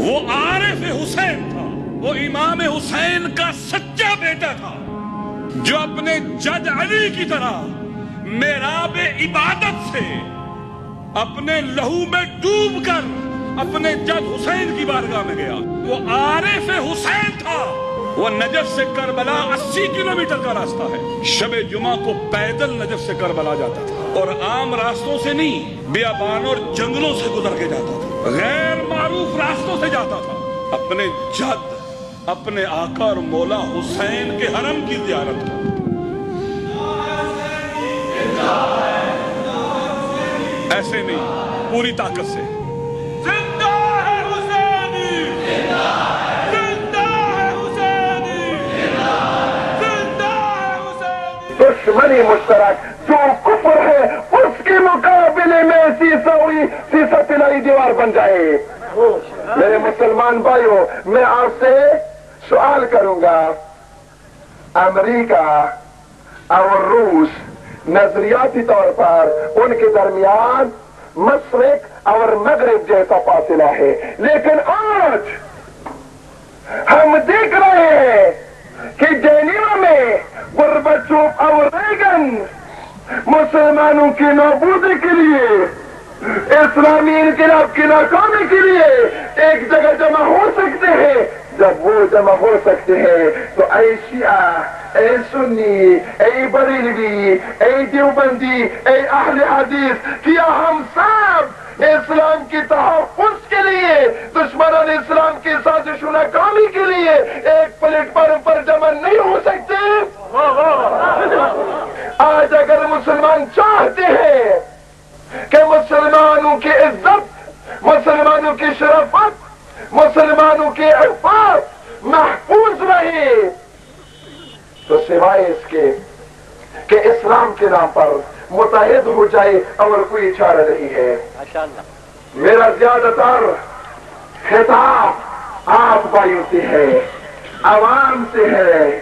وہ عارف حسین تھا، وہ امام حسین کا سچا بیٹا تھا، جو اپنے جد علی کی طرح محراب عبادت سے اپنے لہو میں ڈوب کر اپنے جد حسین کی بارگاہ میں گیا۔ وہ عارف حسین تھا۔ وہ نجف سے کربلا 80 کلومیٹر کا راستہ ہے۔ شب جمعہ کو پیدل نجف سے کربلا جاتا تھا، اور عام راستوں سے نہیں، بیابانوں اور جنگلوں سے گزر کے جاتا تھا، غیر معروف راستوں سے جاتا تھا، اپنے جد، اپنے آقا اور مولا حسین کے حرم کی زیارت کا۔ ایسے نہیں، پوری طاقت سے زندہ ہے حسینی، زندہ ہے حسینی، زندہ ہے حسینی۔ دشمنی مشترک جو کفر ہے اس کے مقابلے میں سیسا پلائی دیوار بن جائے۔ میرے مسلمان بھائیوں، میں آپ سے سوال کروں گا، امریکہ اور روس نظریاتی طور پر ان کے درمیان مشرق اور مغرب جیسا فاصلہ ہے، لیکن آج ہم دیکھ رہے ہیں کہ جنیوا میں گورباچوف اور ریگن مسلمانوں کی نابودی کے لیے، اسلامی انقلاب کی ناکامی کے لیے ایک جگہ جمع ہو سکتے ہیں۔ جب وہ جمع ہو سکتے ہیں تو اے شیعہ، اے سنی، اے بریلوی، اے دیوبندی، اے اہل حدیث، کیا ہم سب اسلام کی تحفظ کے لیے، دشمنان اسلام کی سازش و ناکامی کے لیے ایک پلیٹ فارم پر جمع نہیں ہو سکتے؟ آج اگر مسلمان چاہتے ہیں کہ مسلمانوں کی عزت، مسلمانوں کی شرافت، مسلمانوں کی عفت محفوظ رہے، تو سوائے اس کے کہ اسلام کے نام پر متحد ہو جائے اور کوئی چارہ نہیں ہے۔ میرا زیادہ تر خطاب آپ بھائیوں سے ہے، عوام سے ہے۔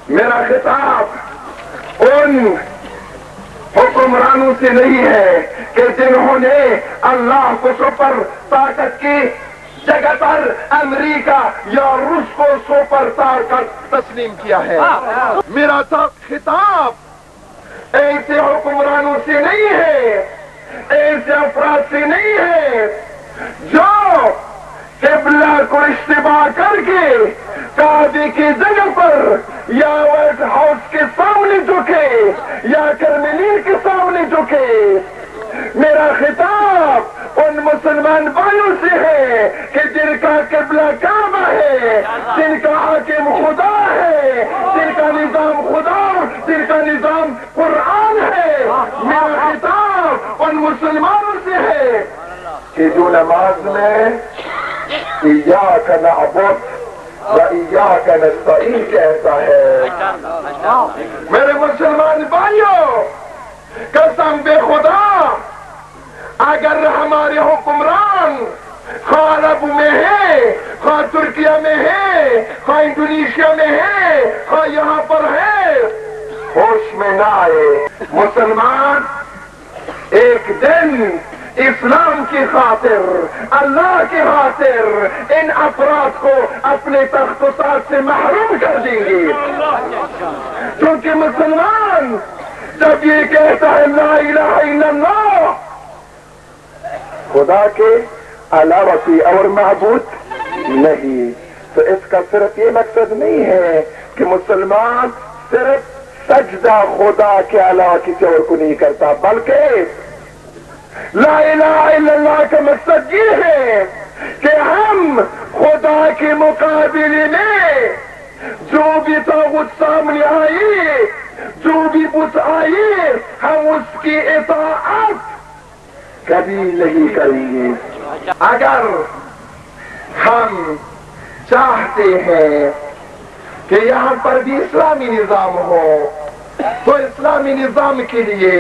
میرا خطاب ان حکمرانوں سے نہیں ہے کہ جنہوں نے اللہ کو سپر طاقت کی جگہ پر امریکہ یا روس کو سپر طاقت تسلیم کیا ہے۔ میرا خطاب ایسے حکمرانوں سے نہیں ہے، ایسے افراد سے نہیں ہے جو قبلہ کو اشتباہ کر کے کعبے کی جگہ پر یا وائٹ ہاؤس کے سامنے جھکے یا کرملین کے سامنے جھکے۔ میرا خطاب ان مسلمان بھائیوں سے ہے کہ جن کا قبلہ کعبہ ہے، جن کا حاکم خدا ہے، جن کا نظام خدا، جن کا نظام قرآن ہے۔ میرا خطاب ان مسلمانوں سے ہے کہ جو نماز میں ایاک نعبد و ایاک نستعین کہتا ہے۔ میرے مسلمان بھائیوں، قسم بے خدا، اگر ہمارے حکمران خواہ عرب میں ہے، خواہ ترکیہ میں ہے، خواہ انڈونیشیا میں ہے، خواہ یہاں پر ہے، ہوش میں نہ آئے، مسلمان ایک دن اسلام کی خاطر، اللہ کی خاطر ان افراد کو اپنے تخت و تاج سے محروم کر دیں گے۔ کیونکہ مسلمان جب یہ کہتا ہے لا الہ الا اللہ، خدا کے علاوہ کوئی اور معبود نہیں، تو اس کا صرف یہ مقصد نہیں ہے کہ مسلمان صرف سجدہ خدا کے علاوہ کسی اور کو نہیں کرتا، بلکہ لا الہ الا اللہ کا مقصد یہ ہے کہ ہم خدا کے مقابلے میں جو بھی طاغوت سامنے آئی، جو بھی بت آئی، ہم اس کی اطاعت کبھی نہیں کریں گے۔ اگر ہم چاہتے ہیں کہ یہاں پر بھی اسلامی نظام ہو، تو اسلامی نظام کے لیے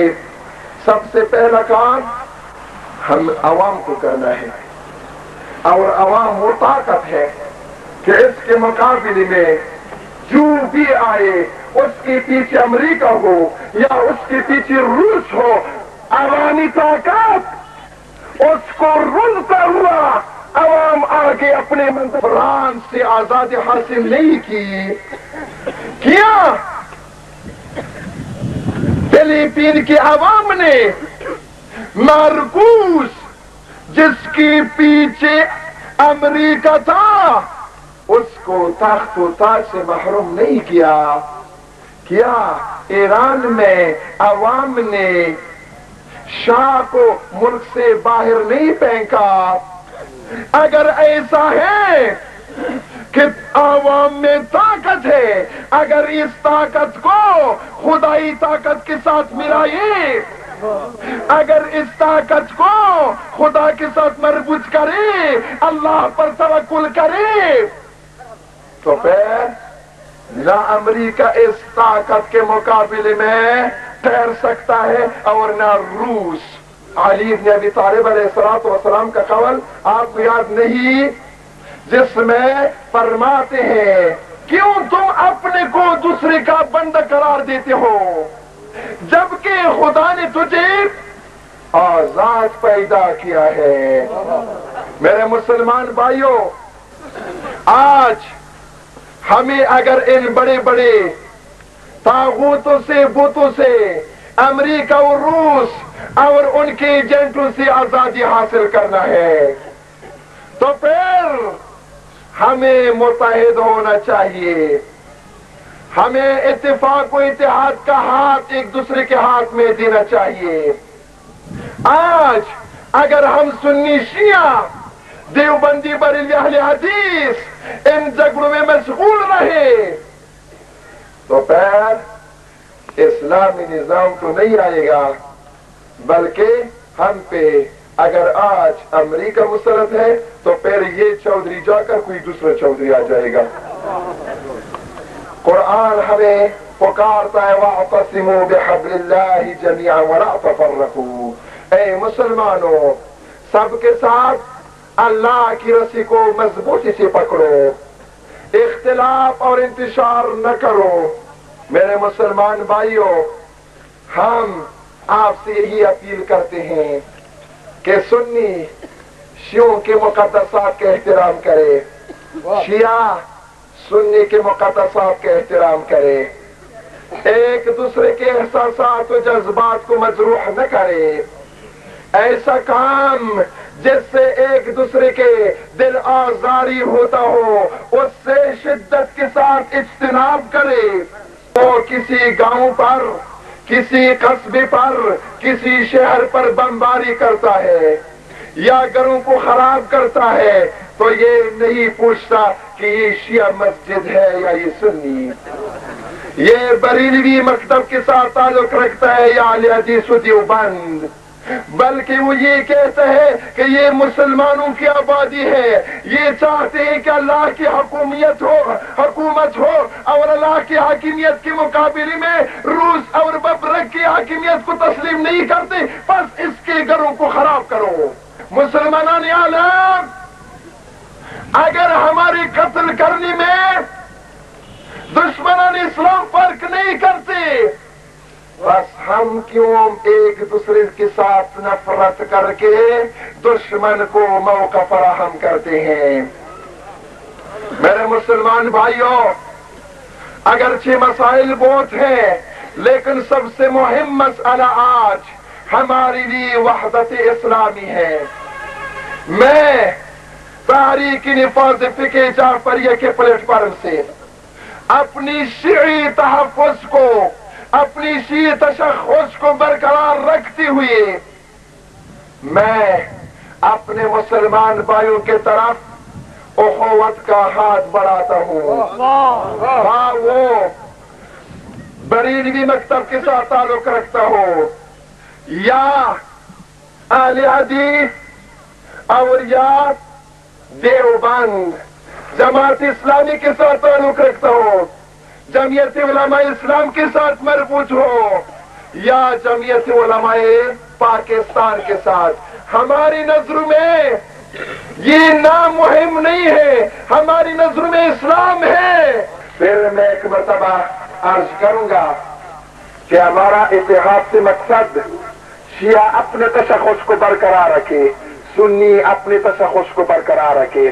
سب سے پہلا کام ہم عوام کو کرنا ہے، اور عوام وہ طاقت ہے کہ اس کے مقابلے میں جو بھی آئے، اس کے پیچھے امریکہ ہو یا اس کے پیچھے روس ہو، عوامی طاقت اس کو رونتا ہوا عوام آگے اپنے منظر فرانس سے آزادی حاصل نہیں کی، کیا فلپین کی عوام نے مارکوس جس کے پیچھے امریکہ تھا اس کو تخت و تاج سے محروم نہیں کیا؟ کیا ایران میں عوام نے شاہ کو ملک سے باہر نہیں پھینکا؟ اگر ایسا ہے کہ عوام میں طاقت ہے، اگر اس طاقت کو خدائی طاقت کے ساتھ ملائے، اگر اس طاقت کو خدا کے ساتھ مربوط کرے، اللہ پر توکل کرے، تو پھر نہ امریکہ اس طاقت کے مقابلے میں ٹھہر سکتا ہے اور نہ روس۔ علی بن ابی طالب علیہ السلام کا قول آپ کو یاد نہیں، جس میں فرماتے ہیں کیوں تم اپنے کو دوسرے کا بندہ قرار دیتے ہو جبکہ خدا نے تجھے آزاد پیدا کیا ہے؟ میرے مسلمان بھائیوں، آج ہمیں اگر ان بڑے بڑے طاغوتوں سے، بتوں سے، امریکہ اور روس اور ان کے ایجنٹوں سے آزادی حاصل کرنا ہے تو پھر ہمیں متحد ہونا چاہیے، ہمیں اتفاق و اتحاد کا ہاتھ ایک دوسرے کے ہاتھ میں دینا چاہیے۔ آج اگر ہم سنی شیعہ، دیوبندی، بریلوی، اہل حدیث ان جھگڑوں میں مشغول رہے تو پھر اسلامی نظام تو نہیں آئے گا، بلکہ ہم پہ اگر آج امریکہ مسلط ہے تو پھر یہ چودھری جا کر کوئی دوسرا چودھری آ جائے گا۔ قرآن ہمیں پکارتا ہے وَاعْتَصِمُوا بِحَبْلِ اللَّهِ جَمِيعًا وَلَا تَفَرَّقُوا، اے مسلمانوں سب کے ساتھ اللہ کی رسی کو مضبوطی سے پکڑو، اختلاف اور انتشار نہ کرو۔ میرے مسلمان بھائیوں، ہم آپ سے یہی اپیل کرتے ہیں کہ سنی شیعوں کے مقدسات کا احترام کرے، شیعہ سنی کے مقدسات کا احترام کرے، ایک دوسرے کے احساسات و جذبات کو مجروح نہ کرے، ایسا کام جس سے ایک دوسرے کے دل آزاری ہوتا ہو اس سے شدت کے ساتھ اجتناب کرے۔ وہ کسی گاؤں پر، کسی قصبے پر، کسی شہر پر بمباری کرتا ہے یا گھروں کو خراب کرتا ہے تو یہ نہیں پوچھتا کہ یہ شیعہ مسجد ہے یا یہ سنی، یہ بریلوی مکتب کے ساتھ تعلق رکھتا ہے یا اہل حدیث و دیوبند، بلکہ وہ یہ کہتا ہے کہ یہ مسلمانوں کی آبادی ہے، یہ چاہتے ہیں کہ اللہ کی حکومت ہو اور اللہ کی حاکمیت کے مقابلے میں روس اور ببرک کی حاکمیت کو تسلیم نہیں کرتے، بس اس کے گھروں کو خراب کرو۔ مسلمانان عالم، اگر ہماری قتل کرنے میں دشمنان اسلام فرق نہیں کرتے، بس ہم کیوں ایک دوسرے کے ساتھ نفرت کر کے دشمن کو موقع فراہم کرتے ہیں؟ میرے مسلمان بھائیوں، اگرچہ مسائل بہت ہیں لیکن سب سے مہم مسئلہ آج ہمارے لیے وحدت اسلامی ہے۔ میں تحریک نفاذ فقہ جعفریہ کے پلیٹ فارم سے اپنی شیعی تحفظ کو، اپنی شیعی تشخص کو برقرار رکھتے ہوئے میں اپنے مسلمان بھائیوں کے طرف اخوت کا ہاتھ بڑھاتا ہوں، ہاں وہ بریلوی مکتب کے ساتھ تعلق رکھتا ہو یا اہل حدیث اور یا دیوبند، جماعت اسلامی کے ساتھ تعلق رکھتا ہو، جمعیت علماء اسلام کے ساتھ مربوط ہو یا جمعیت علماء پاکستان کے ساتھ، ہماری نظر میں یہ نام مہم نہیں ہے، ہماری نظر میں اسلام ہے۔ پھر میں ایک مرتبہ عرض کروں گا کہ ہمارا اتحاد سے مقصد شیعہ اپنے تشخص کو برقرار رکھے، سنی اپنی تشخص کو برقرار رکھے،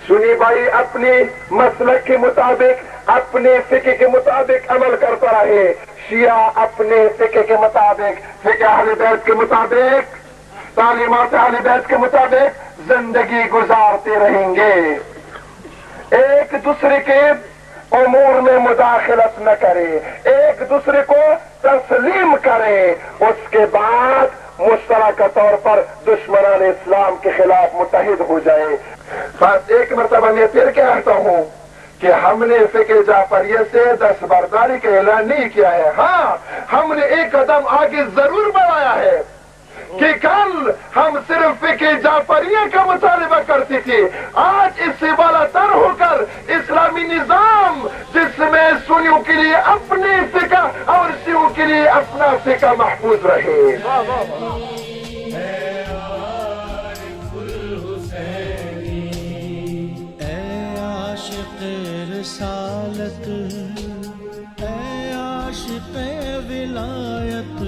سنی بھائی اپنی مسلک کے مطابق اپنے فقہ کے مطابق عمل کرتا رہے، شیعہ اپنے فقہ کے مطابق، فقہ اہل بیت کے مطابق، تعلیمات اہل بیت کے مطابق زندگی گزارتے رہیں گے، ایک دوسرے کے امور میں مداخلت نہ کرے، ایک دوسرے کو تسلیم کرے، اس کے بعد مشترکہ طور پر دشمنان اسلام کے خلاف متحد ہو جائے۔ بس ایک مرتبہ میں پھر کہتا ہوں کہ ہم نے فقہ جعفریہ سے دستبرداری کا اعلان نہیں کیا ہے، ہاں ہم نے ایک قدم آگے ضرور بڑھایا ہے کہ کل ہم صرف فقہ جعفریہ کا مطالبہ کرتے تھے، آج اس سے بالا تر ہو کر اسلامی نظام جس میں سنیوں کے لیے اپنے فقہ اور شیعوں کے لیے اپنا فقہ محفوظ رہے۔ رسالت اے عاشق ولایت